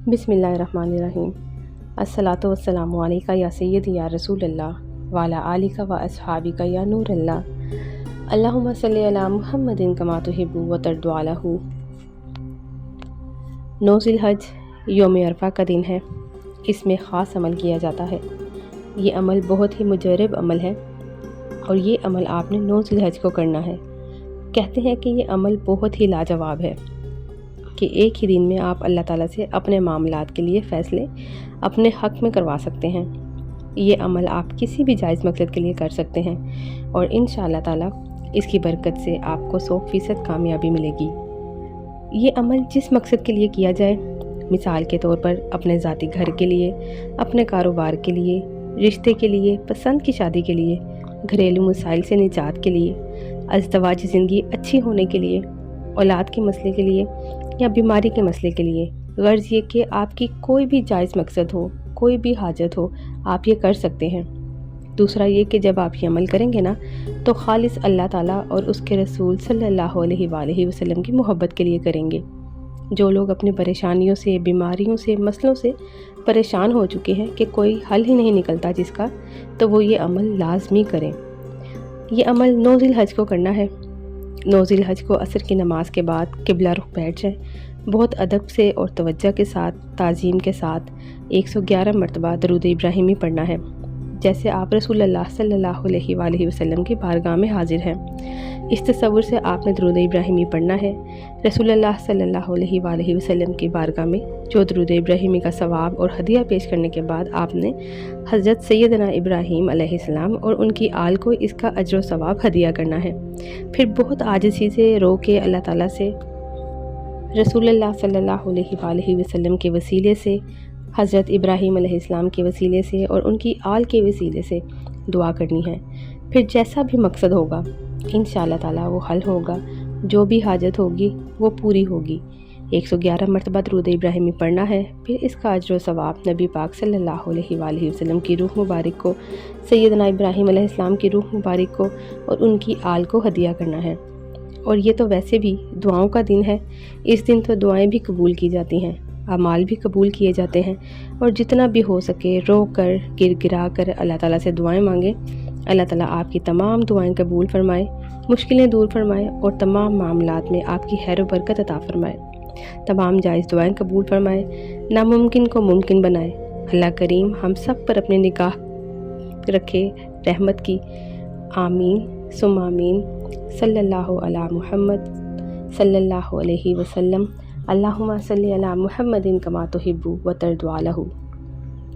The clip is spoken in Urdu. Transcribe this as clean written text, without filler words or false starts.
بسم اللہ الرحمن الرحیم۔ الصلاۃ والسلام علیکہ یا سیدی یا رسول اللہ وعلی آلکہ و اصحابکہ یا نور اللہ، اللہم صلی علی محمد کما تحب و ترضی عنہ۔ 9 ذی الحج یوم عرفہ کا دن ہے۔ اس میں خاص عمل کیا جاتا ہے۔ یہ عمل بہت ہی مجرب عمل ہے اور یہ عمل آپ نے 9 ذی الحج کو کرنا ہے۔ کہتے ہیں کہ یہ عمل بہت ہی لاجواب ہے کہ ایک ہی دن میں آپ اللہ تعالیٰ سے اپنے معاملات کے لیے فیصلے اپنے حق میں کروا سکتے ہیں۔ یہ عمل آپ کسی بھی جائز مقصد کے لیے کر سکتے ہیں اور انشاءاللہ تعالیٰ اس کی برکت سے آپ کو 100% کامیابی ملے گی۔ یہ عمل جس مقصد کے لیے کیا جائے، مثال کے طور پر اپنے ذاتی گھر کے لیے، اپنے کاروبار کے لیے، رشتے کے لیے، پسند کی شادی کے لیے، گھریلو مسائل سے نجات کے لیے، ازدواجی زندگی اچھی ہونے کے لیے، اولاد کے مسئلے کے لیے یا بیماری کے مسئلے کے لیے، غرض یہ کہ آپ کی کوئی بھی جائز مقصد ہو، کوئی بھی حاجت ہو، آپ یہ کر سکتے ہیں۔ دوسرا یہ کہ جب آپ یہ عمل کریں گے نا تو خالص اللہ تعالیٰ اور اس کے رسول صلی اللہ علیہ وآلہ وسلم کی محبت کے لیے کریں گے۔ جو لوگ اپنی پریشانیوں سے، بیماریوں سے، مسئلوں سے پریشان ہو چکے ہیں کہ کوئی حل ہی نہیں نکلتا جس کا، تو وہ یہ عمل لازمی کریں۔ یہ عمل 9 ذی الحج کو کرنا ہے۔ 9 ذی الحج کو عصر کی نماز کے بعد قبلہ رخ بیٹھ جائیں۔ بہت ادب سے اور توجہ کے ساتھ، تعظیم کے ساتھ 111 مرتبہ درود ابراہیمی پڑھنا ہے، جیسے آپ رسول اللہ صلی اللہ علیہ وآلہ وسلم کی بارگاہ میں حاضر ہیں۔ اس تصور سے آپ نے درود ابراہیمی پڑھنا ہے۔ رسول اللہ صلی اللہ علیہ وآلہ وسلم کی بارگاہ میں جو درود ابراہیمی کا ثواب اور ہدیہ پیش کرنے کے بعد آپ نے حضرت سیدنا ابراہیم علیہ السلام اور ان کی آل کو اس کا اجر و ثواب ہدیہ کرنا ہے۔ پھر بہت عاجزی سے رو کے اللہ تعالیٰ سے رسول اللہ صلی اللہ علیہ وآلہ وسلم کے وسیلے سے، حضرت ابراہیم علیہ السلام کے وسیلے سے اور ان کی آل کے وسیلے سے دعا کرنی ہے۔ پھر جیسا بھی مقصد ہوگا انشاءاللہ تعالیٰ وہ حل ہوگا، جو بھی حاجت ہوگی وہ پوری ہوگی۔ 111 مرتبہ درود ابراہیمی پڑھنا ہے۔ پھر اس کا اجر و ثواب نبی پاک صلی اللہ علیہ وآلہ وسلم کی روح مبارک کو، سیدنا ابراہیم علیہ السلام کی روح مبارک کو اور ان کی آل کو ہدیہ کرنا ہے۔ اور یہ تو ویسے بھی دعاؤں کا دن ہے۔ اس دن تو دعائیں بھی قبول کی جاتی ہیں، اعمال بھی قبول کیے جاتے ہیں، اور جتنا بھی ہو سکے رو کر، گر گرا کر اللہ تعالیٰ سے دعائیں مانگیں۔ اللہ تعالیٰ آپ کی تمام دعائیں قبول فرمائے، مشکلیں دور فرمائے اور تمام معاملات میں آپ کی خیر و برکت عطا فرمائے، تمام جائز دعائیں قبول فرمائے، ناممکن کو ممکن بنائے۔ اللہ کریم ہم سب پر اپنے نگاہ رکھے رحمت کی۔ آمین ثم آمین۔ صلی اللہ علی محمد صلی اللہ علیہ وسلم۔ اللہم صلی علی محمد کما تحب و ترضی عنہ۔